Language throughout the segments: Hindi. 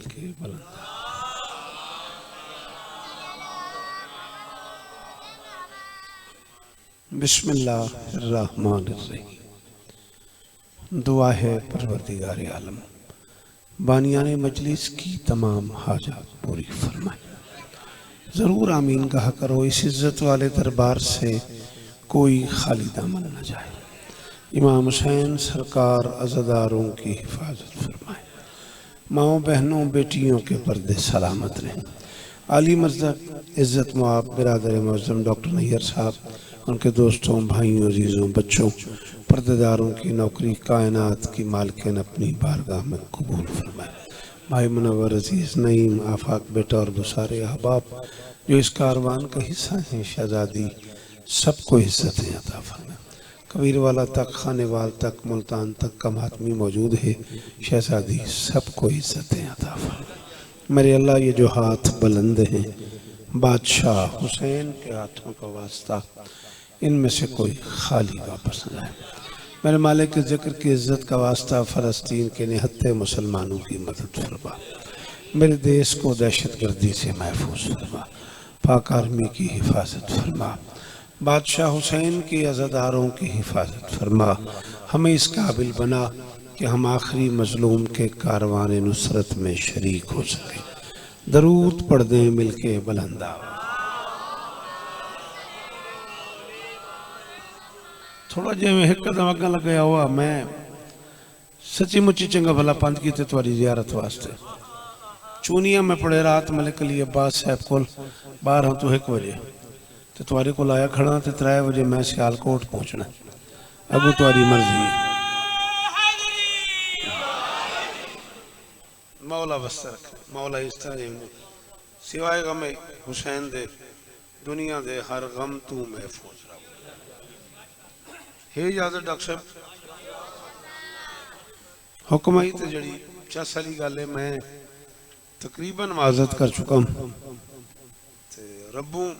के बुलंद। बिस्मिल्लाहिर्रहमानिर्रहीम। दुआ है परवरदिगार आलम बानियाने मजलिस की तमाम हाजात पूरी फरमाए। ज़रूर आमीन कहा करो। इस इज़्ज़त वाले दरबार से कोई खाली दामन न जाए। इमाम हुसैन सरकार अज़ादारों की हिफाजत फरमाए। माओ बहनों बेटियों के पर्दे सलामत रहें। आली मज़हब इज़्ज़त मुआब बिरादर मुअज़्ज़म डॉक्टर नैयर साहब, उनके दोस्तों, भाइयों, अजीज़ों, बच्चों, पर्देदारों की नौकरी कायनात की मालिकिन अपनी बारगाह में कबूल फरमाए। भाई मुनव्वर, अजीज़, नईम, आफाक बेटा और सारे अहबाब जो इस कारवान का हिस्सा हैं, शहजादी सबको इज़्ज़तें अता फरमाए। कबीर वाला तक, खाने वाल तक, मुल्तान तक कम आदमी मौजूद है। शहजादी सबको इज़्ज़तें अता फरमाए। मेरे अल्लाह, ये जो हाथ बुलंद हैं बादशाह हुसैन के हाथों का वास्ता, इनमें से कोई खाली वापस न आए। मेरे मालिक के ज़िक्र की इज़्ज़त का वास्ता फ़लस्तीन के निहत्ते मुसलमानों की मदद फरमा। मेरे देश को दहशत गर्दी से महफूज फरमा। पाक आर्मी की हिफाजत फरमा। बादशाह हुसैन के अज़ादारों की हिफाजत फरमा। हमें इस काबिल बना कि हम आखिरी मजलूम के कारवान नुसरत में शरीक हो सके। दरूद पढ़ दें मिलके बुलंद आवाज़। थोड़ा जे मैं एक कदम अगर लगे हुआ, मैं सच्ची मुच्ची चंगा भला पंथ की तुम्हारी जियारत वास्ते चूनिया में पड़े रात मलिक अली अब्बास साहब को 12 तो 1 बजे तो तुम्हारे को आया खड़ा तो 3 बजे मैं सियालकोट पहुंचना। अगू तुम्हारी मर्जी। मौला बस्तर मौला इस तरह सिवाय गम हुसैन दे दुनिया दे हर गम तू महफूज रहो। हे इजाजत डॉक्टर साहब, हुक्म आई तो जड़ी 50 वाली गल है, मैं तकरीबन माजत कर चुका हूँ। रब्बू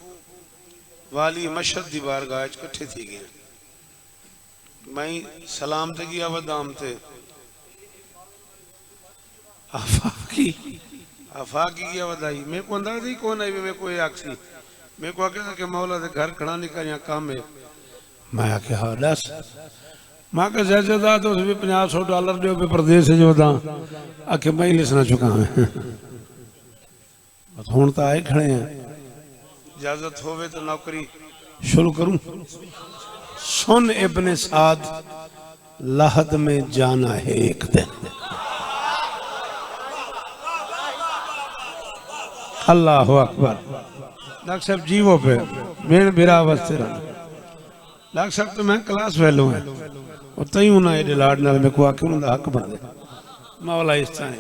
वाली मशहद दी बारगाह इकट्ठे थी गए। मैं सलाम ते गया वदाम ते आफाकी गया वदाई। मेरे को अंदाजा ही कौन आई, मेरे को आखसी मेरे को आके कि मौला दे घर खड़ा निकल यहाँ काम है। मैं आके हाँ दस माँ का जैदा तो उसमें $50-100 जो प्रदेश है जो दा आके मैं ही लिसना चुका हूँ। हूँ तो आए खड़े हैं, इजाजत होवे तो नौकरी शुरू करूं। सुन इब्ने साद, लहद में जाना है एक दिन। अल्लाह अकबर। डॉक्टर साहब जीवो पे मेन बिरा वस्ते डॉक्टर साहब तो मैं क्लास वेलो है और तई ना एडे लाड नाल मेरे को आके उनका हक बन दे। मौला इस तरह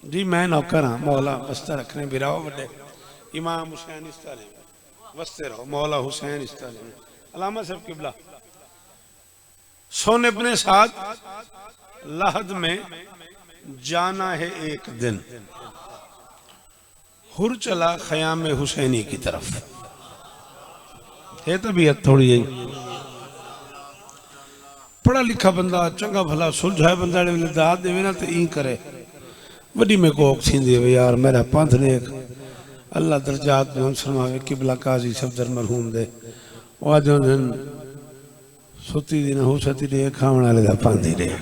जी मैं नौकर हाँ। मौला बस्ता रखने बिराओ बड़े इमाम हुसैन इस तरह वस्ते रहो। मौला हुसैन इस तरह अलामा साहब किबला। सुन अपने साथ, लहद में जाना है एक दिन। हुर चला ख़याम हुसैनी की तरफ। है तबीयत थोड़ी यही पढ़ा लिखा बंदा चंगा भला सुलझाए बंदा दाद देवे ना तो ई करे वड्डी में कोक थींदी है यार। मेरा पंथ नेक अल्लाह दर्जात में फरमावे। किबला काजी सफदर मरहूम दे आज दिन सुती दिन हो सती रे खावण वाले दा पांदी रे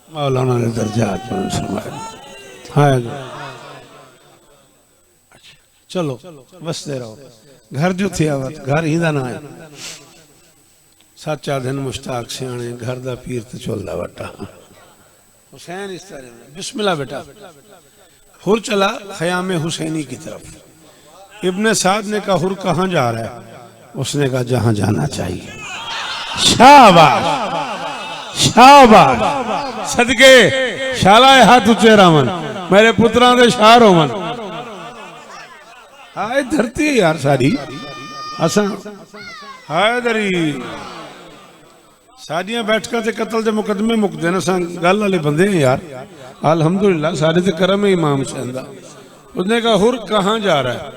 मौलाना ने दर्जात में फरमावे। हाँ चलो बसते रहो। घर जो थे आवत घर ही ना है। सच्चा दिन मुश्ताक सियाने घर दा पीर तो चलदा वटा। हुसैन इस तरह बिस्मिल्लाह बेटा। हुर चला ख़याम हुसैनी की तरफ। इब्ने साद ने कहा हुर कहाँ जा रहा है? उसने कहा जहाँ जाना चाहिए। शाबाश शाबाश सदके शालाए हाथ ऊंचे रामन मेरे पुत्रां दे शार होवन। हाय धरती है यार सारी असा हाय दरी साड़ियां बैठकर ते कत्ल दे मुकदमे मुकदे न सा गल वाले बंदे हैं यार। अल्हम्दुलिल्लाह सारे ते करम है इमाम हुसैन दा। उसने कहा हुर कहाँ जा रहा है?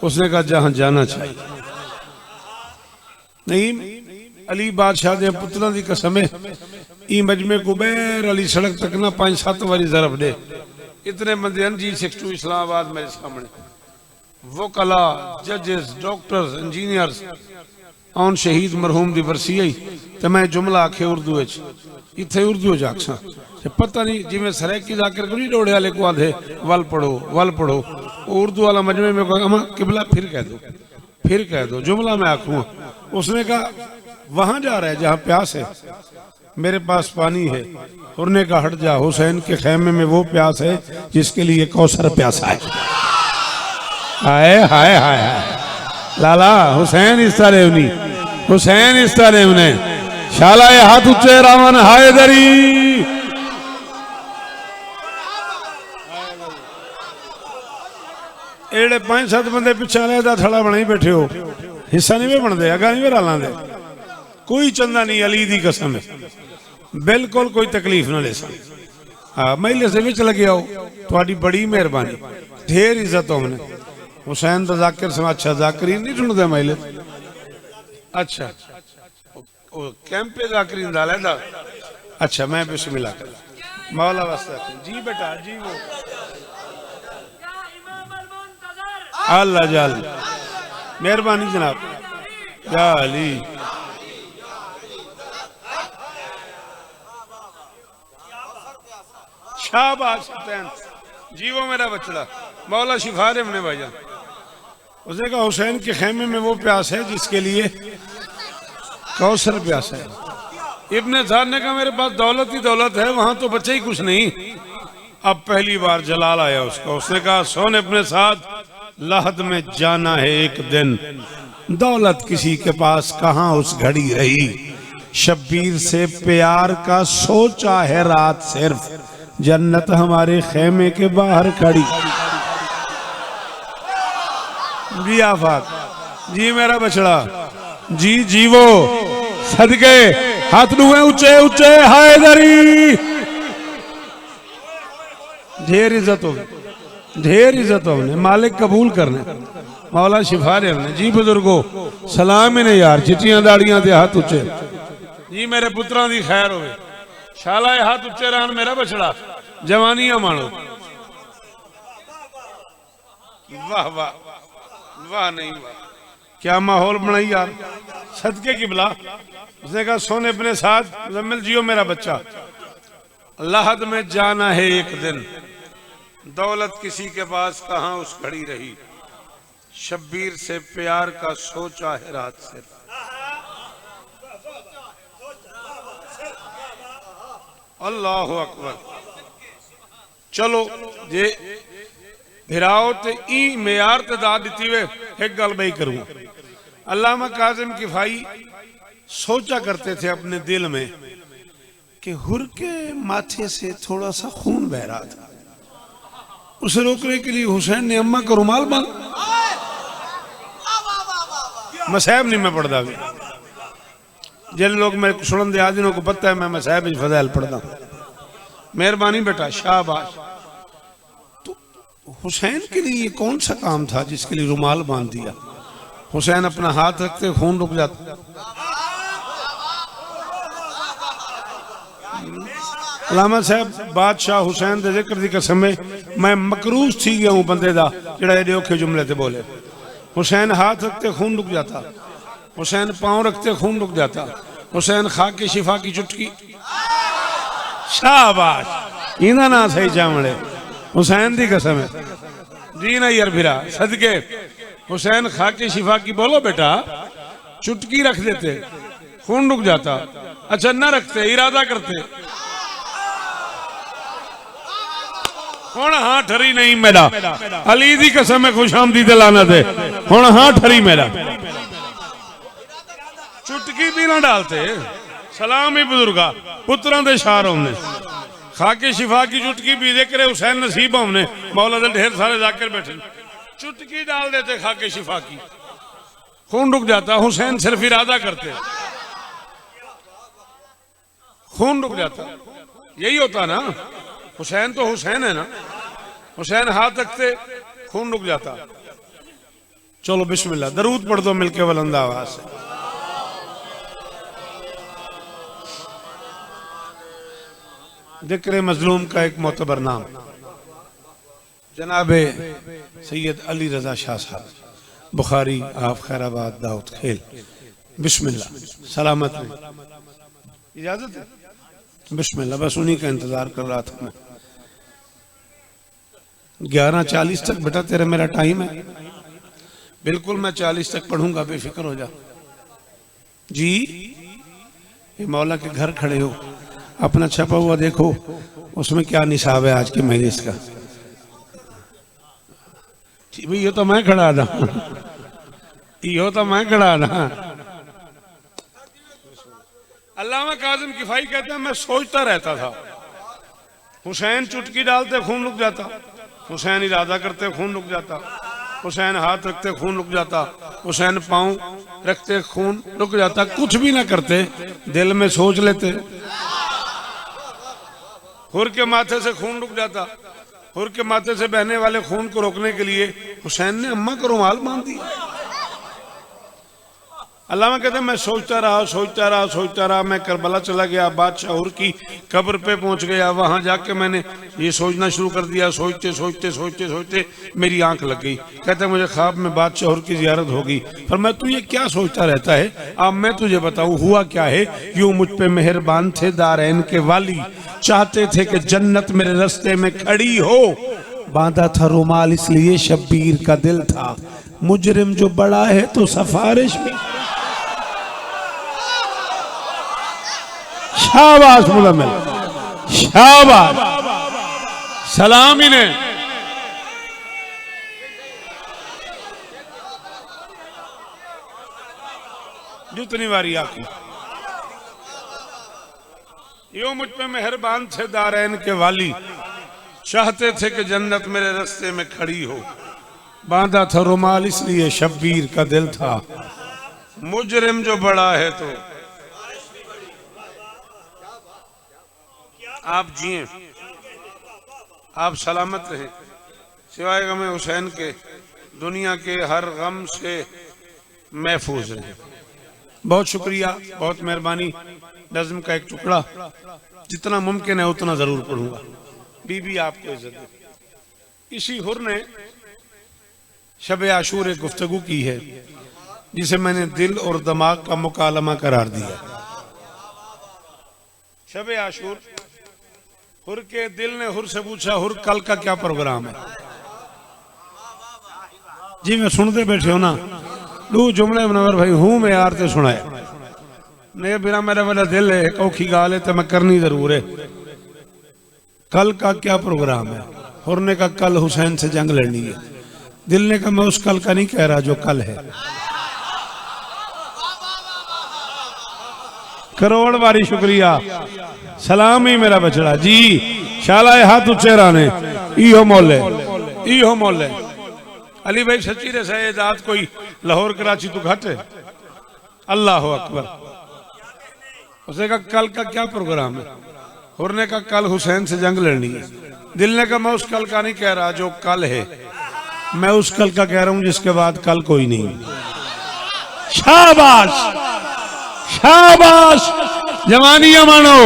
उसने कहा जहाँ जाना चाहिए। नहीं अली बादशाह दे पुत्रां दी कसम है ई मजमे कुबैर अली सड़क तक ना 5-7 बारी ज़रब दे। इतने बंदे G62 इस्लामाबाद मेरे सामने, वकला, जजेस, डॉक्टर्स, इंजीनियर्स आन शहीद मरहूम दी बरसी आई तो मैं जुमला आखे उर्दू इत्थे उर्दू जाकसा पता नहीं जिमें सरायकी जाकर को नहीं दौड़े वाले को आधे वल पढ़ो उर्दू वाला मजमे में कहा किबला फिर कह दो जुमला मैं आखूँ। उसने कहा वहां जा रहा है जहाँ प्यास है, मेरे पास पानी है। और ने कहा हट जा, हुसैन के खेमे में वो प्यास है जिसके लिए कौसर प्यासा है। हाय हाय हाय हाय लाला हुसैन इस तरह उन्हीं, हुसैन इस तरह उन्हें शाला ये हाथ उच्चे रावण हाय दरी। एड़े 5-7 बंदे पिछा लेदा थड़ा बनाई बैठे हो, हिस्सा नहीं वे बनते, अगा नहीं वे रालां दे, कोई चंदा नहीं। अली दी कसम है बिल्कुल कोई तकलीफ ना ले सन। हाँ मैले से विच लगे आओ, थोड़ी बड़ी मेहरबानी, ढेर इज्जत हो हमने। हुसैन तो जाकिर से अच्छा जाकिरीन नहीं ढूंढते मैले। अच्छा कैंपे जाकिरीन डाले दा। अच्छा मैं बिस्मिल्लाह कर मौला वास्ता जी बेटा जी वो अल्लाह जाल मेहरबानी जनाब या अली। शाबाश जी वो मेरा बचड़ा मौला शिफा दे हमने भाईजान। उसने कहा हुसैन के खेमे में वो प्यास है जिसके लिए कौसर प्यास है। इब्ने साद ने कहा मेरे पास दौलत ही दौलत है, वहां तो बचे ही कुछ नहीं। अब पहली बार जलाल आया उसका। उसने कहा सोने अपने साथ लहद में जाना है एक दिन, दौलत किसी के पास कहां उस घड़ी रही। शब्बीर से प्यार का सोचा है रात सिर्फ, जन्नत हमारे खेमे के बाहर खड़ी। जी आफाक जी मेरा बछड़ा जी जीवो सदके हाथ दुए ऊंचे ऊंचे हायदरी। ढेर इज्जत हो, ढेर इज्जत हो, मालिक कबूल करने मौला शिफा दे हमने। जी बुजुर्गो सलाम इन्हें यार, चिट्टियां दाड़ियां ते हाथ ऊंचे जी मेरे पुत्रां दी खैर होवे। शाला हाथ उच्चे रहन मेरा बछड़ा, जवानियां मानो। वाह वाह वाह नहीं वाह क्या माहौल बनाई यार, सदके की बिला। उसने कहा सोने अपने साथ मुजम्मिल जियो मेरा बच्चा, लहद में जाना है एक दिन, दौलत किसी के पास कहां उस घड़ी रही। शब्बीर से प्यार का सोचा है रात सिर्फ। अल्लाह अकबर। चलो जे भिराओ ते ई मेयार ते दा दिती वे एक गल बई करूं। अल्लामा काज़िम किफाई सोचा करते थे अपने दिल में कि हुर के माथे से थोड़ा सा खून बह रहा था, उसे रोकने के लिए हुसैन ने अम्मा का रुमाल बांध। मसाहब नहीं मैं पढ़ता भी, जिन लोग मैं सुनन दे आदिनों को पता है मैं मसाहब फज़ाइल पढ़ता। मेहरबानी बेटा शाबाश। तो हुसैन के लिए ये कौन सा काम था जिसके लिए रुमाल बांध दिया? हुसैन अपना हाथ रखते खून रुक जाता। अलामा साहब बादशाह हुसैन दे जिक्र दी कसम मैं मकरूज थी गया हूं बंदे दा जेड़ा एडे औखे जुमले ते बोले। हुसैन हाथ रखते खून रुक जाता, हुसैन पांव रखते खून रुक जाता, हुसैन खा के शिफा की चुटकी। शाबाश इना ना सही जामले हुसैन दी कसम है जी ना यार फिरा सदके। हुसैन खा के शिफा की बोलो बेटा, चुटकी रख देते खून रुक जाता। अच्छा न रखते इरादा करते हुण हां ठरी नहीं मेरा, अली दी कसम है खुशामदी लानत है, हुण हां ठरी मेरा। चुटकी भी ना डालते, सलाम ही बुजुर्गा पुत्रां दे शार हमने खाके शिफा की चुटकी भी दे करे हुसैन नसीब हमने। मौला दे ढेर सारे जाकर बैठे चुटकी डाल देते खाके शिफा की, खून रुक जाता। हुसैन सिर्फ इरादा करते खून रुक जाता। यही होता ना, हुसैन तो हुसैन है ना। हुसैन हाथ रखते खून रुक जाता। चलो बिस्मिल्लाह दरूद पढ़ दो मिलके बुलंद आवाज से। जिक्र मजलूम का एक मोतबर नाम जनाबे सैयद अली रजा शाह साहब, बुखारी, आप खैराबाद, दाऊद खेल। बिस्मिल्लाह, सलामत में इजाजत है? बिस्मिल्लाह, बस उन्हीं का इंतजार कर रहा था मैं। 11:40 तक बेटा तेरा मेरा टाइम है, बिल्कुल मैं 40 तक पढ़ूंगा, बेफिक्र हो जा। जी, ये मौला के घर खड़े हो, अपना छपा हुआ देखो, उसमें क्या निसाब है आज की मजलिस का। भाई ये तो मैं खड़ा था, यो तो मैं खड़ा था। अल्लामा काज़िम किफ़ाई कहते हैं मैं सोचता रहता था, हुसैन चुटकी डालते खून रुक जाता, हुसैन इरादा करते खून रुक जाता, हुसैन हाथ रखते खून रुक जाता, हुसैन पाँव रखते खून रुक जाता, कुछ भी ना करते दिल में सोच लेते, हुर के माथे से खून रुक जाता। हुर के माथे से बहने वाले खून को रोकने के लिए हुसैन ने अम्मा को रुमाल बांध दिया। अल्लामा कहते हैं मैं सोचता रहा, मैं करबला चला गया, बादशाह हुर की कब्र पे पहुंच गया, वहां जाके मैंने ये सोचना शुरू कर दिया, सोचते मेरी आंख लग गई। कहते हैं मुझे ख्वाब में बादशाह हुर की जियारत होगी। पर मैं तू ये क्या सोचता रहता है, अब मैं तुझे बताऊं हुआ क्या है। यूं मुझ पे मेहरबान थे दारैन के वाली, चाहते थे कि जन्नत मेरे रास्ते में खड़ी हो, बांधा था रुमाल इसलिए शब्बीर का दिल था, मुजरिम जो बड़ा है तो सिफारिश भी। शाबाश मुलम्मिल, शाबाश, सलाम इन्हें। जितनी बारी आपकी यो मुझ पे मेहरबान थे दारैन के वाली, चाहते थे कि जन्नत मेरे रास्ते में खड़ी हो, बांधा था रुमाल इसलिए शब्बीर का दिल था, मुजरिम जो बड़ा है तो। आप जिए, आप सलामत रहे, सिवाय गम हुसैन के दुनिया के हर गम से महफूज रहे। बहुत शुक्रिया, बहुत मेहरबानी। नज़्म का एक टुकड़ा जितना मुमकिन है उतना जरूर पढ़ूंगा। बीबी आपको इज्जत दे। इसी हुर ने शब आशूर एक गुफ्तगू की है जिसे मैंने दिल और दिमाग का मुकालमा करार दिया। शब आशूर, हुर के दिल ने हुर से पूछा, हुर कल का क्या प्रोग्राम है? जी मैं सुनते बैठे हो ना, दो जुमले मनवर भाई हूं मैं यार ते सुनाए नहीं, बिना मेरा वाला दिल है, एक औखी गाल है तो मैं करनी जरूर है। कल का क्या प्रोग्राम है? हुर ने कहा कल हुसैन से जंग लड़नी है। दिल ने कहा मैं उस कल का नहीं कह रहा जो कल है। करोड़ बारी शुक्रिया, सलाम ही मेरा बछड़ा जी, शाला हाथ उच्चे राने, इहो मोले, इहो मोले। अली भाई सच्ची रे सैयदात कोई लाहौर कराची तो घट है। अल्लाह अकबर। उसने कहा कल का क्या प्रोग्राम है? हुर ने कहा कल हुसैन से जंग लड़नी है। दिल ने कहा मैं उस कल का नहीं कह रहा जो कल है, मैं उस कल का कह रहा हूं जिसके बाद कल कोई नहीं। शाबाश, शाबाश, जवानियां मानो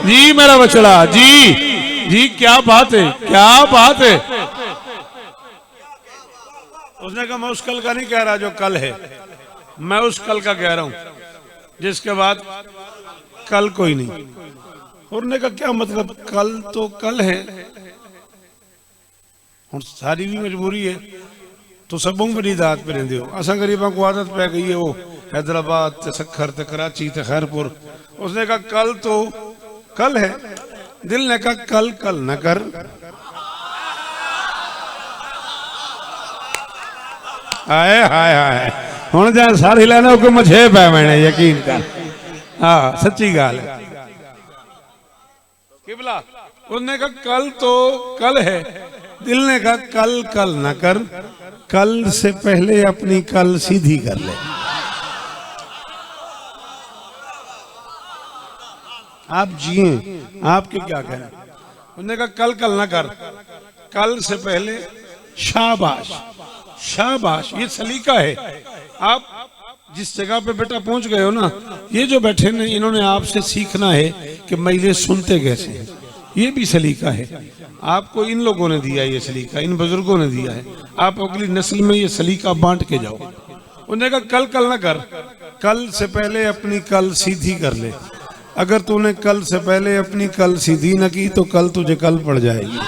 जी मेरा बछड़ा जी, जी क्या बात है, क्या बात है। उसने कहा मैं उस कल का नहीं कह रहा जो कल है, मैं उस कल का कह रहा हूं जिसके बाद कल कोई नहीं। उन्होंने कहा क्या मतलब, कल तो कल है, हुण सारी भी मजबूरी है तो सबों बड़ी दात पे रहिंदे हो। असा गरीबों को आदत पै गई है वो हैदराबाद ते सखर ते कराची ते खैरपुर। उसने कहा कल तो कल है। दिल ने कहा कल कल न कर। हाय हाय हाय, हुण जां सारी लेना को मछे पै मैंने यकीन कर। हाँ सच्ची गाल है किबला। उसने कहा कल तो कल है। दिल ने कहा कल कल न कर, कल से पहले अपनी कल सीधी कर ले। आप जिए, आपके क्या कहना। उसने कहा कल कल न कर, कल से पहले शाबाश शाबाश। ये सलीका है। आप जिस जगह पे बेटा पहुंच गए हो ना, ये जो बैठे ने इन्होंने आपसे सीखना है कि मजलिस सुनते कैसे हैं। ये भी सलीका है, आपको इन लोगों ने दिया ये सलीका, इन बुजुर्गों ने दिया है, आप अगली नस्ल में ये सलीका बांट के जाओ। उन्होंने कहा कल ना कर, कल से पहले अपनी कल सीधी कर ले। अगर तूने कल से पहले अपनी कल सीधी न की तो कल तुझे कल पड़ जाएगी।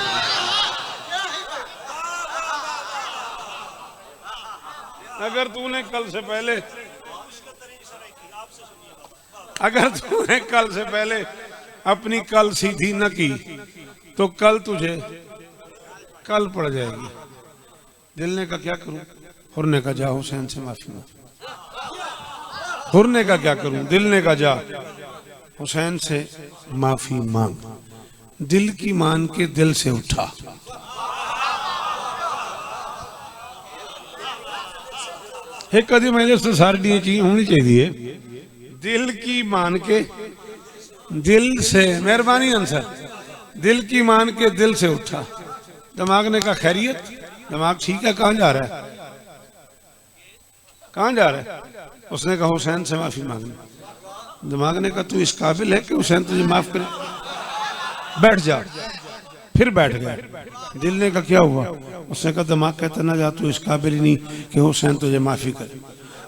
अगर तूने कल से पहले अपनी कल सीधी न की तो कल तुझे कल पड़ जाएगी। दिल ने कहा क्या करूं? हुर ने कहा जा हुसैन से माफी मांग। हुर ने कहा क्या करूं? दिल ने कहा जा हुसैन से माफी मांग। दिल की मान के दिल से उठा। एक कदी मैंने उससे सारी चीज होनी चाहिए। दिल की मान के दिल से, मेहरबानी आंसर, दिल की मान के दिल से उठा। दिमाग ने कहा खैरियत? दिमाग ठीक है, कहाँ जा रहा है? कहाँ जा रहा है? उसने कहा हुसैन से माफी मांगनी। दिमाग ने कहा तू इस काबिल है कि हुसैन तुझे माफ करे? बैठ जा। फिर बैठ गया। दिल ने कहा क्या हुआ? उसने कहा दिमाग कहता ना जा, तू इस काबिल ही नहीं कि हुसैन तुझे माफी करे।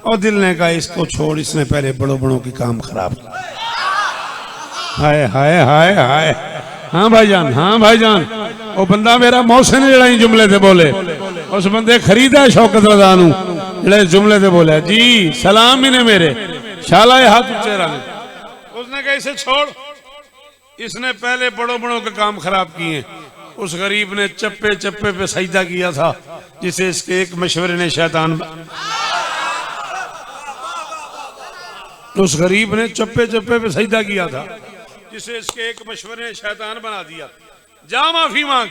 और दिल ने कहा इसको छोड़, इसने पहले बड़ों बड़ों के काम खराब किया। हाय हाय हाय हाय। हाँ भाईजान, हाँ भाईजान, वो बंदा मेरा मौसे ने जड़ा जुमले थे बोले, उस बंदे खरीदा शौकत रजा नू जड़े जुमले थे बोले जी सलाम ही ने मेरे शाला हाथ ऊंचे रंग। उसने कहा इसे छोड़, इसने पहले बड़ों बड़ों के काम खराब किए। उस गरीब ने चप्पे चप्पे पे सजदा किया था जिसे इसके एक मशवरे ने शैतान, उस गरीब ने चप्पे चप्पे पे सजदा किया था जिसे इसके एक मशवरे ने शैतान बना दिया। जा माफी मांग।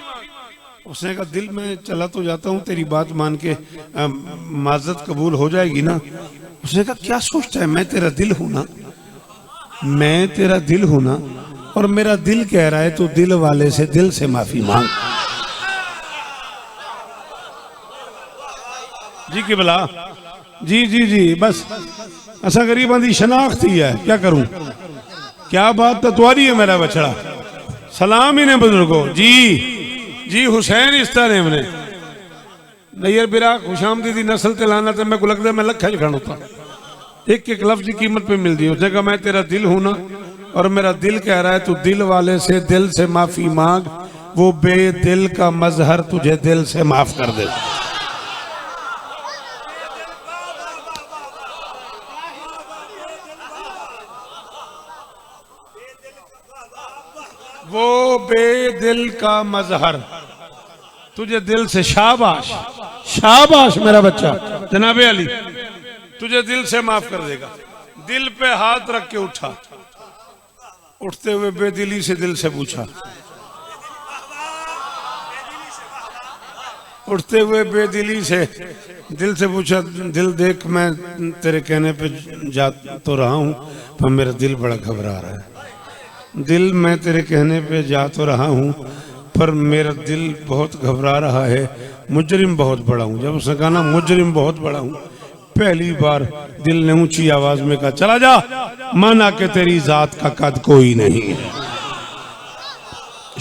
उसने कहा दिल में चला तो जाता हूँ, तेरी बात मान के माजरत कबूल हो जाएगी ना? उसने कहा क्या सोचता है, मैं तेरा दिल हूं ना, मैं तेरा दिल हूं ना, और मेरा दिल कह रहा है तो दिल वाले से दिल से माफी मांग। जी की भला, जी जी जी, बस ऐसा गरीबां दी शनाख्त ही है, क्या करूं? क्या बात तो तुम्हारी है मेरा बछड़ा। सलाम ही ने बुजुर्गो जी जी। हुसैन इस तरह ने नैयर बिरा खुशामदी दी नस्ल ते लाना ते मैं को लगदा मैं लखा च खड़ा होता। एक एक लफ्ज की कीमत पे मिलती है। उसने कहा मैं तेरा दिल हूं ना, और मेरा दिल कह रहा है तू दिल वाले से दिल से माफी मांग, वो बेदिल का मजहर तुझे दिल से माफ कर दे। वो बेदिल का मजहर तुझे दिल से, शाबाश शाबाश मेरा बच्चा जनाबे अली, तुझे दिल से माफ कर देगा। दिल पे हाथ रख के उठा। उठते हुए बेदिली से दिल से पूछा, उठते हुए बेदिली से दिल से पूछा, दिल देख मैं तेरे कहने पे जा तो रहा हूं पर मेरा दिल बड़ा घबरा रहा है। दिल मैं तेरे कहने पे जा तो रहा हूं पर मेरा दिल बहुत घबरा रहा है। मुजरिम बहुत बड़ा हूं। जब उसने कहा ना मुजरिम बहुत बड़ा हूं, पहली बार दिल ने ऊंची आवाज में कहा चला जा, माना कि तेरी जात का कद कोई नहीं है।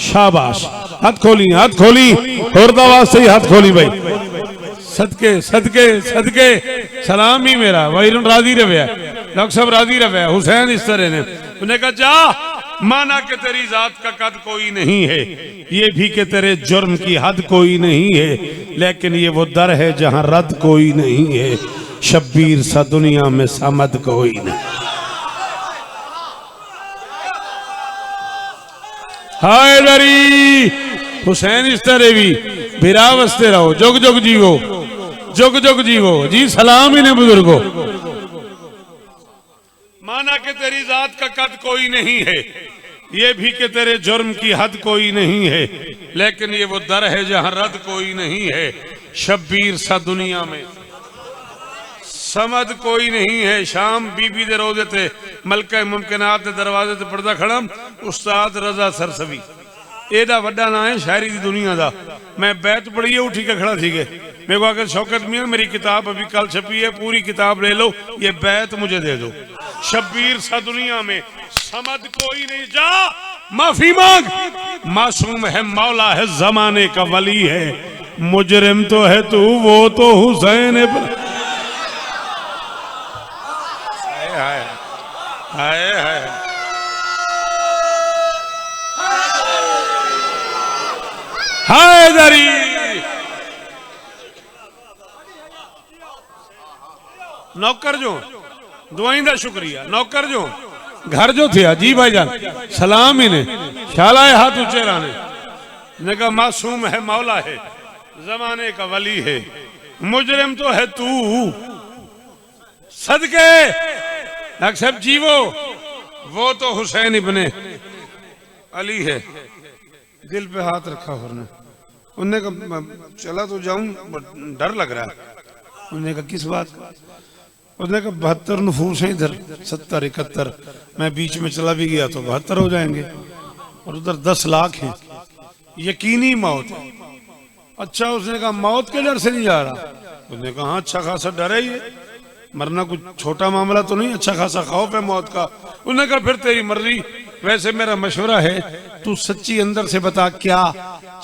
शाबाश, हाथ खोली, हाथ खोली, और दवा से ही हाथ खोली भाई। सदके सदके सदके सलाम ही मेरा वही राजी रवे, डॉक्टर साहब राजी रवे। हुसैन इस तरह ने उन्हें कहा जा, माना कि तेरी जात का कद कोई नहीं है, ये भी कि तेरे जुर्म की हद कोई नहीं है, लेकिन ये वो दर है जहां रद कोई नहीं है। शब्बीर सा दुनिया में समद कोई नहीं। हाय दरी हुसैन इस तरह भी बिरा वस्ते रहो, जुग जुग जीवो, जुग जुग जीवो जी। सलाम ही ने बुजुर्गो। माना कि तेरी जात का कद कोई नहीं है, ये भी कि तेरे जुर्म की हद कोई नहीं है, लेकिन ये वो दर है जहां रद कोई नहीं है। शब्बीर सा दुनिया में समद कोई नहीं है। शाम बीबी दे रोजे ते मलका मुमकिनात दे दरवाजे ते पड़दा खड़ा उस्ताद रजा सरसवी, एदा वड्डा ना है शायरी दी दुनिया दा। मैं बैत पढ़ी है, उठी के खड़ा थी गए। मेरे को आकर शौकत मियां मेरी किताब अभी कल छपी है, पूरी किताब ले लो, ये बैत मुझे दे दो। शब्बीर सा दुनिया में समझ कोई नहीं, जा माफी मांग। मासूम है मौला है जमाने का वली है, मुजरिम तो है तू वो तो हुसैन इब्न। हाय हाय हाय हाय दरी नौकर जो दुआई दा शुक्रिया। नौकर जो घर जो थे जी भाईजान सलाम ही ने शालाए हाथ ऊंचे राने ने कहा मासूम है मौला है जमाने का वली है, मुजरिम तो है तू सदके अक्सर जीवो वो तो हुसैन इब्ने अली है। दिल पे हाथ रखा उन्होंने कहा चला तो जाऊं डर लग रहा है। उन्होंने कहा किस बात का? उसने कहा 72 नफूस है इधर 70 71, मैं बीच में चला भी गया तो 72 हो जाएंगे और उधर 10 लाख हैं, यकीनी मौत है। अच्छा उसने कहा मौत के डर से नहीं जा रहा? उसने कहा हाँ अच्छा खासा डर है ये, मरना कुछ छोटा मामला तो नहीं, अच्छा खासा खौफ है मौत का। उसने कहा फिर तेरी मर्जी, वैसे मेरा मशवरा है तू सच्ची अंदर से बता क्या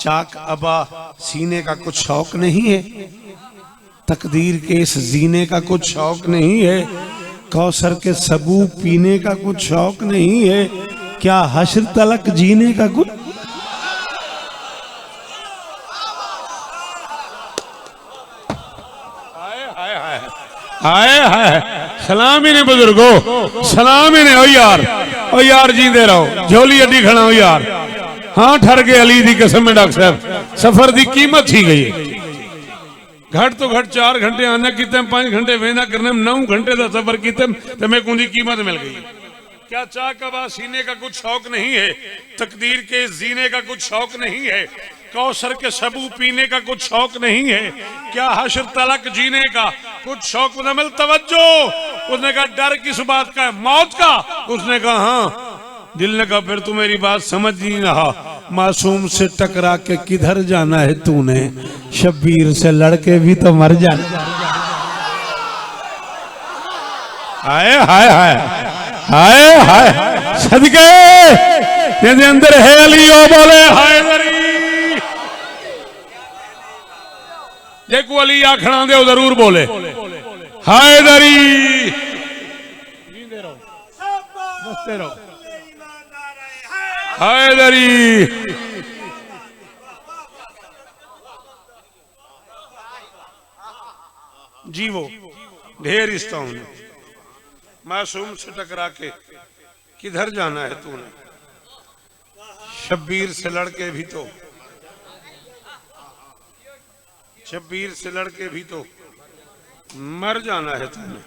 चाक अबा सीने का कुछ शौक नहीं है, तकदीर के इस जीने का कुछ शौक नहीं है, कौसर के सबू पीने का कुछ शौक नहीं है, क्या हश्र तलक जीने का कुछ। हाय हाय सलाम ही ने बुजुर्गो सलाम ही ने। ओ यार जींदे रहो, झोली अड्डी खड़ा हो यार। हाँ ठर गए अली दी कसम में डॉक्टर साहब, सफर दी कीमत ही गई। घट तो घट 4 घंटे आने किते 5 घंटे वेना करने 9 घंटे का सफर किते तो मैं कुंदी कीमत मिल गई। क्या चाह कबा सीने का कुछ शौक नहीं है, तकदीर के जीने का कुछ शौक नहीं है, कौसर के सबू पीने का कुछ शौक नहीं है, क्या हश्र तलक जीने का कुछ शौक न मिल। तवज्जो उसने कहा डर किस बात का है? मौत का। उसने कहा हाँ। दिल ने कहा फिर तू मेरी बात समझ नहीं रहा, मासूम से टकरा के किधर जाना है तूने, शब्बीर से लड़के भी तो मर जाना। हाय हाय हाय हाय हाय सदके तेरे अंदर है अली ओ बोले हाय दरी। देखो अली आखना दे जरूर बोले हाय दरी। बसते रहो हाय दरी। जीवो ढेर रिश्ता हूं, मासूम से टकरा के किधर जाना है तूने, शब्बीर से लड़के भी तो, शब्बीर से लड़के भी तो मर जाना है तूने।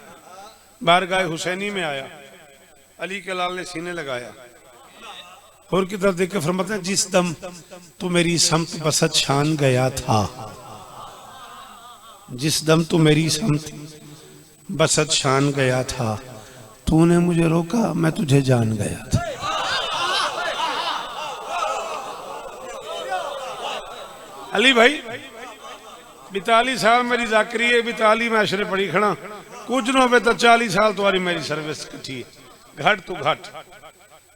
बारगाह हुसैनी में आया, अली के लाल ने सीने लगाया और की तरफ देख के फरमाते हैं जिस दम तू मेरी समत बसत शान गया था, जिस दम तू मेरी समत बसत शान गया था, तूने मुझे रोका मैं तुझे जान गया था। अली भाई 42 साल मेरी जाकरी है, 42 में अशरे पड़ी खड़ा, कुछ न हो तो 40 साल तुम्हारी मेरी सर्विस कठी है, घट तू घट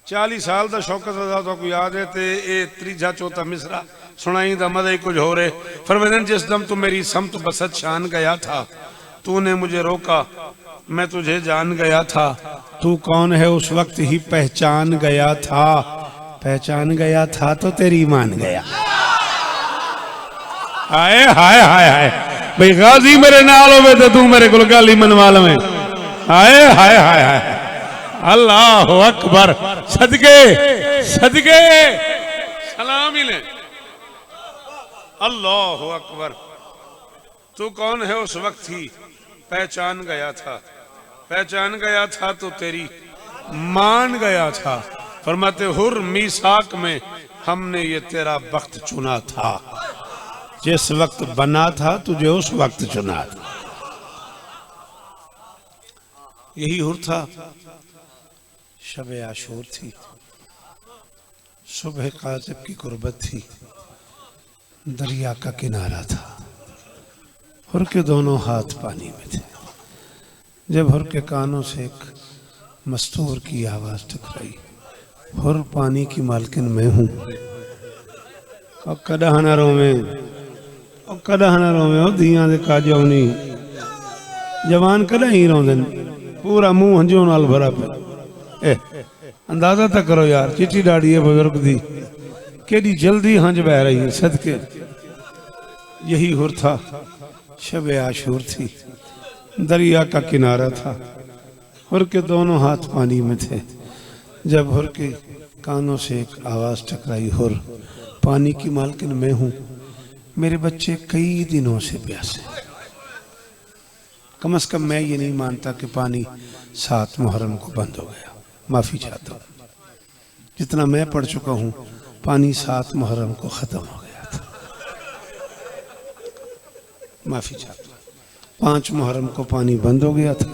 40 साल का शौकत अदा तो को याद है। ते ए त्रीजा चौथा मिसरा सुनाई दा मजा ही कुछ हो रहे। फरमाते जिस दम तू मेरी समत बसत शान गया था, तूने मुझे रोका मैं तुझे जान गया था, तू कौन है उस वक्त ही पहचान गया था, पहचान गया था तो तेरी मान गया। हाय हाय हाय हाय भाई गाजी मेरे नाल होवे तो तू मेरे को गाली मनवा लवे। हाय हाय हाय हाय अल्लाह अकबर सदके सदके सलाम ही ले। अल्लाह अकबर तू कौन है उस वक्त ही पहचान गया था, पहचान गया था तो तेरी मान गया था। फरमाते हुर मीसाक में हमने ये तेरा वक्त चुना था, जिस वक्त बना था तुझे उस वक्त चुना था। यही हुर था। शब आशूर थी, सुबह काज़िब की कुर्बत थी, दरिया का किनारा था, हुर के दोनों हाथ पानी में थे। जब हुर के कानों से एक मस्तूर की आवाज टकराई, हुर पानी की मालकिन मैं हूं। और कदा ना रोवे, और कदा ना रोवे, धियां दे काजो नहीं, जवान कदा ही रोंदे, पूरा मुंह हंजू नाल भरा पे। अंदाजा तो करो यार, चिट्टी डाड़ी है बुजुर्ग दी, केडी जल्दी हंज बह रही है सदके। यही हुर था, शब आशूर थी, दरिया का किनारा था, हुर के दोनों हाथ पानी में थे। जब हुर के कानों से एक आवाज टकराई, हुर पानी की मालकिन मैं हूं, मेरे बच्चे कई दिनों से प्यासे। कम से कम मैं ये नहीं मानता कि पानी 7 मुहर्रम को बंद हो गया, माफी चाहता हूं। जितना मैं पढ़ चुका हूं, पानी 7 मुहर्रम को खत्म हो गया था, माफी चाहता हूं। 5 मुहर्रम को पानी बंद हो गया था,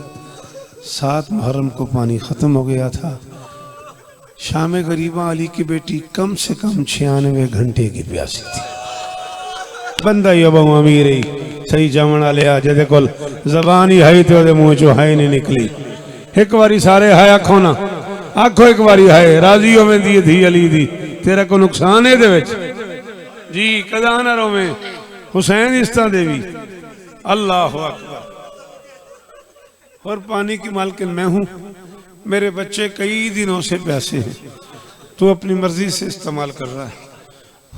7 मुहर्रम को पानी खत्म हो गया था। शाम गरीबा अली की बेटी कम से कम 96 घंटे की प्यासी थी। बंदा ही बहु अमीर ही सही जमण वाले आ, जेदे कोल जबान ही है तो ओदे मुंह चो है नहीं निकली। एक बारी सारे है आखो ना, आखो एक बारी है, राजी होवे दी धी अली दी, तेरा को नुकसान है दे विच जी। कदा ना रोवे, हुसैन इस्ता देवी, अल्लाह अकबर। और पानी की मालकिन मैं हूं, मेरे बच्चे कई दिनों से प्यासे हैं, तू अपनी मर्जी से इस्तेमाल कर रहा है।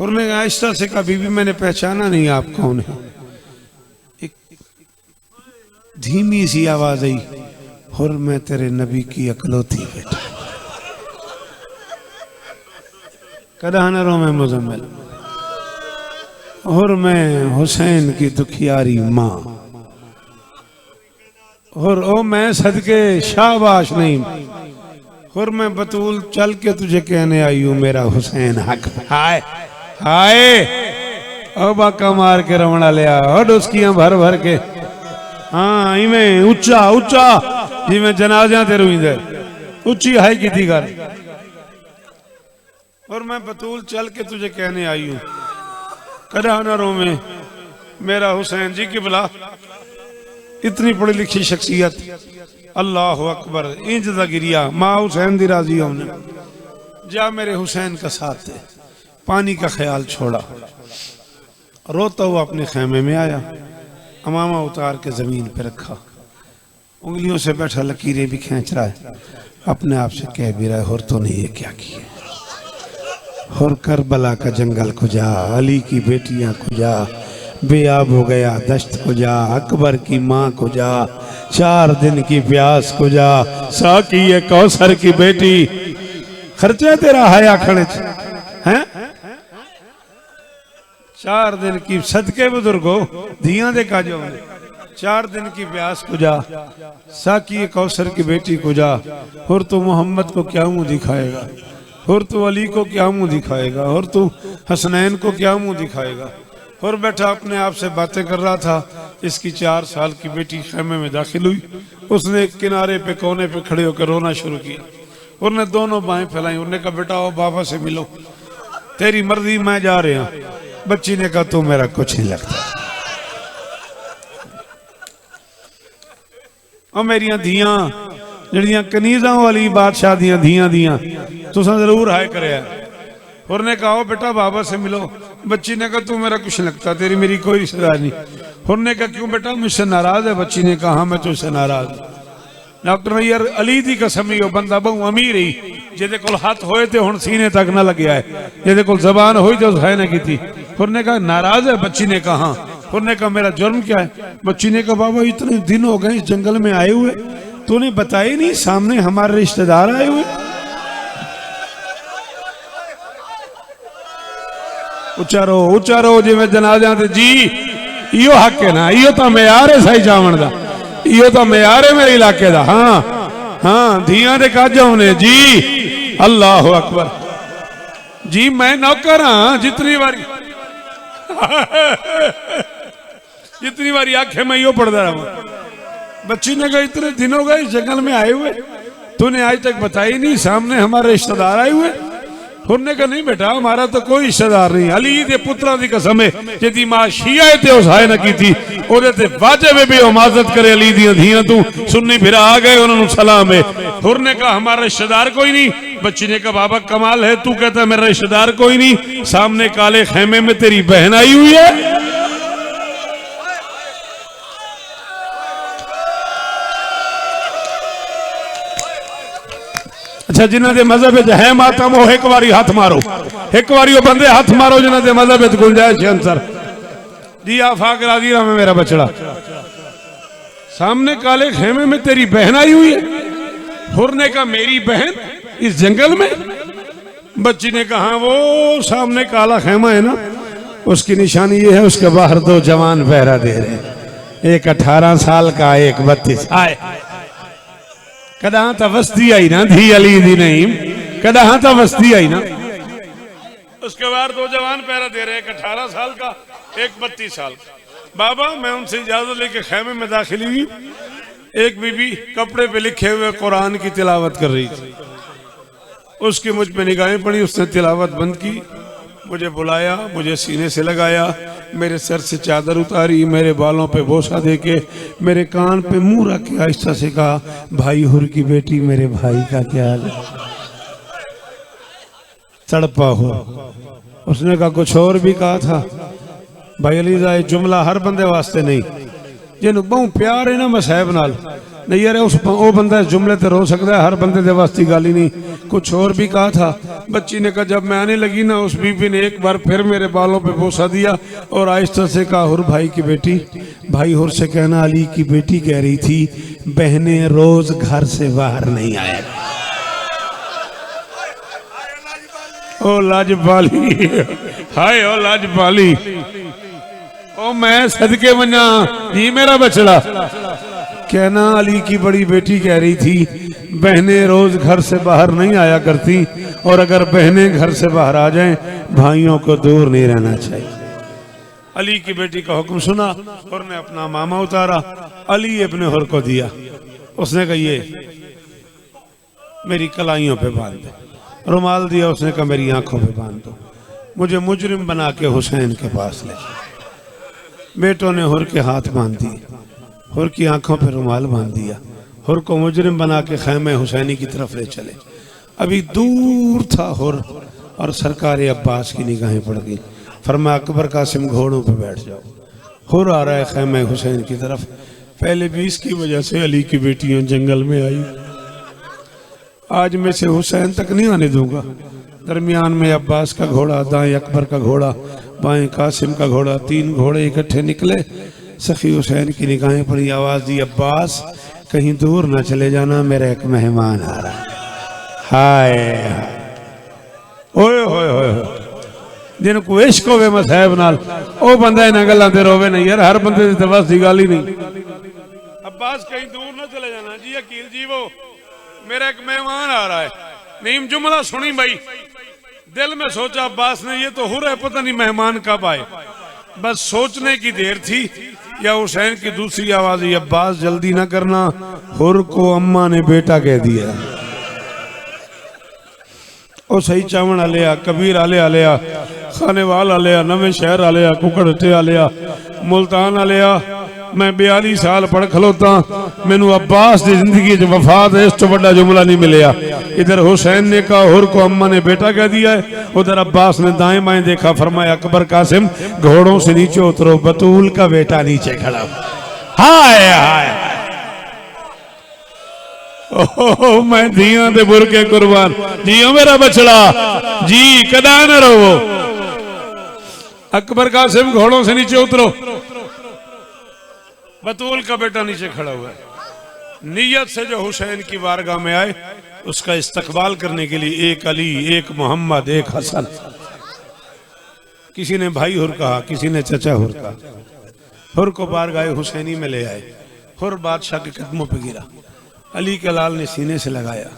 और ने आहिस्ता से कहा, बीबी मैंने पहचाना नहीं आप कौन है। एक धीमी सी आवाज आई, और मैं तेरे नबी की अकलौती बेटा। कदा न रो मैं मुजम्मिल, और मैं हुसैन की दुखियारी माँ, और ओ मैं सदके शाबाश नहीं, और मैं बतूल चल के तुझे कहने आई हूं मेरा हुसैन हक। हाय हाय, ओ बाका मार के रवणा लिया, और उसकियां भर भर के, हाँ इवें उच्चा उच्चा जिवें जनाज़ियां ते रोइंदे, उच्ची हाई की थी कर। और मैं बतूल चल के तुझे कहने आई हूं, कदा ना रोवे मेरा हुसैन जी की बुला। इतनी पढ़ी लिखी शख्सियत, अल्लाह अकबर। इंज दा गिरिया, माँ हुसैन दी राजी होने, जा मेरे हुसैन का साथ दे। पानी का ख्याल छोड़ा, रोता हुआ अपने खेमे में आया, अमामा उतार के जमीन पे रखा, उंगलियों से बैठा लकीरें भी खींच रहा है, अपने आप से कह भी रहा है, और तो नहीं ये क्या किए। और करबला का जंगल को जा, अली की बेटियां को जा, बेआब हो गया दश्त को जा, अकबर की माँ को जा, 4 दिन की प्यास को जा, साकी ये कौसर की बेटी, खर्चा तेरा हाया खड़े हैं। 4 दिन की सदके बुजुर्गो धियां दे काजो, 4 दिन की प्यास को जा, साकी ये कौसर की बेटी को जा। और तू मोहम्मद को क्या मुंह दिखाएगा, और तू अली को क्या मुंह दिखाएगा, और तू हसनैन को क्या मुंह दिखाएगा। और बैठा अपने आप से बातें कर रहा था। इसकी 4 साल की बेटी खेमे में दाखिल हुई, उसने किनारे पे कोने पे खड़े होकर रोना शुरू किया। उन्हें दोनों बाहें फैलाई, उन्होंने कहा बेटा आओ बाबा से मिलो, तेरी मर्जी मैं जा रहा। बच्ची ने कहा तू मेरा कुछ नहीं लगता। और मेरिया धियां जड़ियां कनीजा वाली बादशाह दियां धियां दियां तुसा जरूर हाय करे। और ने कहा बेटा बाबा से मिलो। बच्ची ने कहा तू मेरा कुछ लगता, तेरी मेरी कोई रिश्तेदार नहीं। और ने कहा क्यों बेटा मुझसे नाराज है। बच्ची ने कहा हाँ मैं तुझसे नाराज। डॉक्टर ने यार अली दी कसम ही बंदा बहु अमीर ही, जेदे कोल हाथ होए ते हुण सीने तक ना लग्या है, जेदे कोल जबान होई तो है ना की। और ने कहा नाराज है। बच्ची ने कहा हाँ। और ने कहा मेरा जुर्म क्या है। बच्ची ने कहा बाबा इतने दिन हो गए इस जंगल में आए हुए, तूने बताया नहीं, सामने हमारे रिश्तेदार आए हुए। उचारो उचारो जिवें जनाज़ियां ते जी इहो हक है ना, इहो तो मयार है सही जावण दा, इहो तो मयार है मेरे इलाके दा। हाँ हाँ धियां दे काजा होने जी। अल्लाह अकबर जी। मैं नौकर हाँ, जितनी बारी जितनी बारी आखे मैं इहो पढ़ता रहा। बच्ची ने कहा इतने दिन हो गए इस जंगल में आए हुए, तूने आज तक बताई नहीं, सामने हमारे रिश्तेदार आए हुए। हुरने का नहीं बेटा, हमारा तो कोई रिश्तेदार नहीं। अली दे पुत्रा दी कसम है जिदी मां शिया ते हुसैन की थी ओदे ते वाजिब है भी इमाजत करे अली दी धियां। तू सुन्नी फिर आ गए उन्होंने सलाम है। हुरने का हमारा रिश्तेदार कोई नहीं। बच्ची ने कहा बाबा कमाल है, तू कहता मेरा रिश्तेदार कोई नहीं, सामने काले खेमे में तेरी बहन आई हुई है। अच्छा जिन्हों के मजहब है मातम वो एक बारी हाथ मारो, एक बारी वो बंदे हाथ मारो जिन्हों के मजहब गुंजाइश अंसर जी। आफाक राजी रहा मैं मेरा बछड़ा, सामने काले खेमे में तेरी बहन आई हुई है। हुरने का मेरी बहन इस जंगल में? बच्ची ने कहा वो सामने काला खेमा है ना, उसकी निशानी ये है, उसके बाहर दो जवान पहरा दे रहे, एक 18 साल का, एक 32। आए कदा तो वस्ती आई ना धी अली दी नहीं, कदा तो वस्ती आई ना। उसके बाद दो जवान पहरा दे रहे, एक 18 साल का, एक 32 साल का। बाबा मैं उनसे इजाजत लेके खेमे में दाखिल हुई। एक बीबी कपड़े पे लिखे हुए कुरान की तिलावत कर रही थी, उसकी मुझ पे निगाहें पड़ी, उसने तिलावत बंद की, मुझे बुलाया, मुझे सीने से लगाया, मेरे सर से चादर उतारी, मेरे बालों पे बोसा देके मेरे कान पे मुंह रख के आहिस्ता से कहा भाई हुर की बेटी मेरे भाई का क्या हाल है? तड़पा हो। उसने कहा कुछ और भी कहा था भाई अली दा जुमला हर बंदे वास्ते नहीं, जिन्होंने बहु प्यार है ना मसाहब नाल नहीं यार उस वो बंदा इस जुमले ते रो सकता है, हर बंदे दे वास्ते गाल ही नहीं। कुछ और भी कहा था। बच्ची ने कहा जब मैं आने लगी ना उस बीबी ने एक बार फिर मेरे बालों पे बोसा दिया और आहिस्ता से कहा हुर भाई की बेटी, भाई हुर से कहना अली की बेटी कह रही थी बहने रोज घर से बाहर नहीं आया। ओ लाजपाली, हाय ओ लाजपाली, ओ मैं सदके मना जी मेरा बछड़ा। कहना अली की बड़ी बेटी कह रही थी बहनें रोज घर से बाहर नहीं आया करती, और अगर बहनें घर से बाहर आ जाएं भाइयों को दूर नहीं रहना चाहिए। अली की बेटी का हुक्म सुना और ने अपना मामा उतारा, अली अपने हुर को दिया। उसने कहा ये मेरी कलाइयों पे बांध दे, रुमाल दिया, उसने कहा मेरी आंखों पे बांध दो, मुझे मुजरिम बना के हुसैन के पास ले। बेटों ने हुर के हाथ बांध दिए, हुर की आंखों पे रुमाल बांध दिया, हुर को मुजरिम बना के खैमे हुसैनी की तरफ ले चले। अभी दूर था हुर और सरकार अब्बास की निगाहें पड़ गई। फरमाया अकबर कासिम घोड़ों पे बैठ जाओ। हुर आ रहा है खैमे हुसैन की तरफ। पहले भी इसकी वजह से अली की बेटियां जंगल में आई, आज मैं से हुसैन तक नहीं आने दूंगा। दरमियान में अब्बास का घोड़ा, दाएं अकबर का घोड़ा, बाएं कासिम का घोड़ा, 3 घोड़े इकट्ठे निकले। सखी हुसैन की निगाहें पड़ी, आवाज दी अब्बास कहीं दूर न चले जाना, मेरा एक मेहमान आ रहा है। हाय ओए होए होए, जिनको इश्क होवे मसाहब नाल ओ बंदा इन्हां गल्लां ते रोवे नहीं यार, हर बंदे दी बस दी गल ही नहीं। अब्बास कहीं दूर न चले जाना जी, अकील जी वो मेरा एक मेहमान आ रहा है। नीम जुमला सुनी भाई, दिल में सोचा अब्बास ने ये तो हुर है, पता नहीं मेहमान कब आए। बस सोचने की देर थी या हुसैन की दूसरी आवाज, अब्बास जल्दी ना करना, हुर को अम्मा ने बेटा कह दिया। ओ सही चावण आलिया, कबीर आलिया, खानेवाल आलिया, नवे शहर आलिया, कुकड़टे आलिया, मुल्तान आलिया। मैं 42 साल पढ़ खलोता, मैनू अब्बास की जिंदगी वफात इस तो बड़ा जुमला नहीं मिलया। इधर हुसैन ने कहा हुर को अम्मा ने बेटा कह दिया है, उधर अब्बास ने दाएं बाएं देखा, फरमाया अकबर कासिम घोड़ों से नीचे उतरो, बतूल का बेटा नीचे खड़ा। हाय हाय ओह मैं धियां दे बुरके कुर्बान, जियो मेरा बछड़ा जी, कदा न रहो। अकबर कासिम घोड़ों से नीचे उतरो, बतूल का बेटा नीचे खड़ा हुआ है। नीयत से जो हुसैन की वारगाह में आए उसका इस्तकबाल करने के लिए एक अली, एक मोहम्मद, एक हसन, किसी ने भाई हुर कहा, किसी ने चचा हुर कहा। हुर को बारगाह हुसैनी में ले आए। हुर बादशाह के कदमों पे गिरा, अली के लाल ने सीने से लगाया,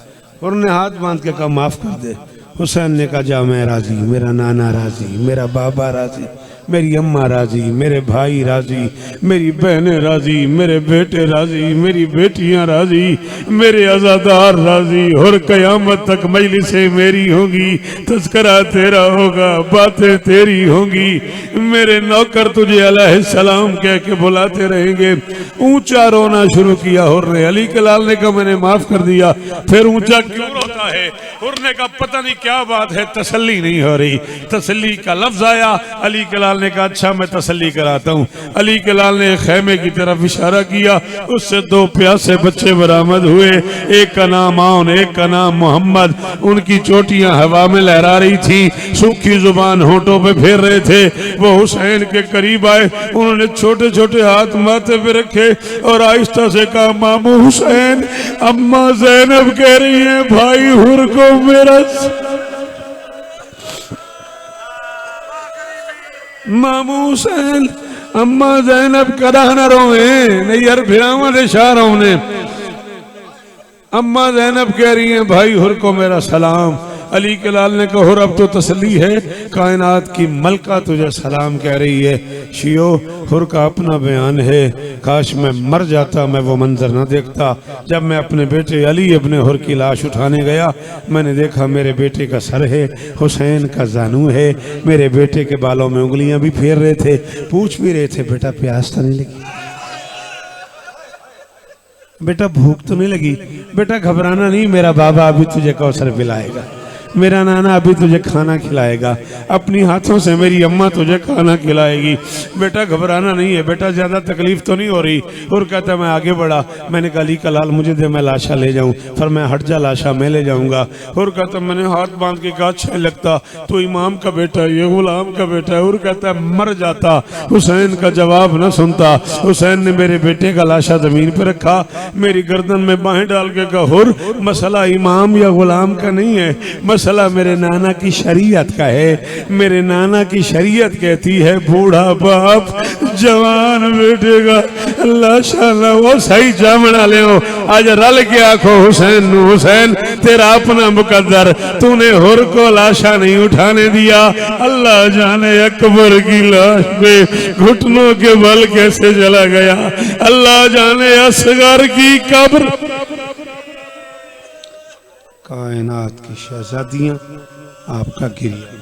हुर ने हाथ बांध के कहा माफ कर दे। हुसैन ने कहा जा मैं राजी, मेरा नाना राजी, मेरा बाबा राजी, मेरी अम्मा राजी, मेरे भाई राजी, मेरी बहनें राजी, मेरे बेटे राजी, मेरी बेटियां राजी, मेरे अज़ादार राजी। और क़यामत तक मजलिसें मेरी होंगी, तज़किरा तेरा होगा, बातें तेरी होंगी। मेरे नौकर तुझे अलैहिस्सलाम कह के बुलाते रहेंगे। ऊंचा रोना शुरू किया हुर ने। अली के लाल ने कहा मैंने माफ कर दिया। फिर ऊंचा क्यों रोता है? हुर ने कहा पता नहीं क्या बात है, तसल्ली नहीं हो रही। तसल्ली का लफ्ज आया। अली के लाल ने कहा अच्छा मैं तसल्ली कराता हूँ। अली के लाल ने खैमे की तरफ इशारा किया, उससे 2 प्यासे बच्चे बरामद हुए। एक का नाम आउन, एक का नाम मोहम्मद। उनकी चोटियां हवा में लहरा रही थी, सूखी जुबान होठों पे फेर रहे थे। वो हुसैन के करीब आए, उन्होंने छोटे छोटे हाथ माथे पे रखे और आहिस्ता से कहा मामू हुसैन, अम्मा ज़ैनब कह रही है भाई हुर को मेरा। मामू हुसैन अम्मा ज़ैनब कदा न रोए नहीं यार, फिरावा दे शारों ने। अम्मा ज़ैनब कह रही हैं भाई हुर को मेरा सलाम। अली के लाल ने कहा हुर अब तो तसल्ली है, कायनात की मलका तुझे सलाम कह रही है। शियो हुर का अपना बयान है, काश मैं मर जाता, मैं वो मंजर न देखता। जब मैं अपने बेटे अली अपने हुर की लाश उठाने गया, मैंने देखा मेरे बेटे का सर है, हुसैन का जानू है। मेरे बेटे के बालों में उंगलियां भी फेर रहे थे, पूछ भी रहे थे बेटा प्यास तो नहीं लगी, बेटा भूख तो नहीं लगी, बेटा घबराना नहीं, मेरा बाबा अभी तुझे कौसर पिलाएगा, मेरा नाना अभी तुझे खाना खिलाएगा, अपनी हाथों से मेरी अम्मा तुझे खाना खिलाएगी, बेटा घबराना नहीं है, बेटा ज्यादा तकलीफ तो नहीं हो रही। और कहता मैं आगे बढ़ा, मैंने कहा अली का लाल मुझे दे, मैं लाशा ले जाऊं। फिर मैं हट जा, लाशा मैं ले जाऊंगा। और कहता मैंने हाथ बांध के कहा अच्छा लगता, तो इमाम का बेटा है, ये गुलाम का बेटा है। और कहता मर जाता, हुसैन का जवाब न सुनता। हुसैन ने मेरे बेटे का लाशा जमीन पर रखा, मेरी गर्दन में बाहें डाल के कहा हुर मसला इमाम या गुलाम का नहीं है, मसला मेरे नाना की शरीयत का है। मेरे नाना की शरीयत कहती है बूढ़ा बाप जवान बेटे का लाशा ना वो सही जामना ले आज रल के आखो हुसैन नु, हुसैन तेरा अपना मुकद्दर, तूने हुर को लाशा नहीं उठाने दिया। अल्लाह जाने अकबर की लाश पे घुटनों के बल कैसे चला गया, अल्लाह जाने असगर की कब्र। कायनात की शहजादियां आपका गिरिया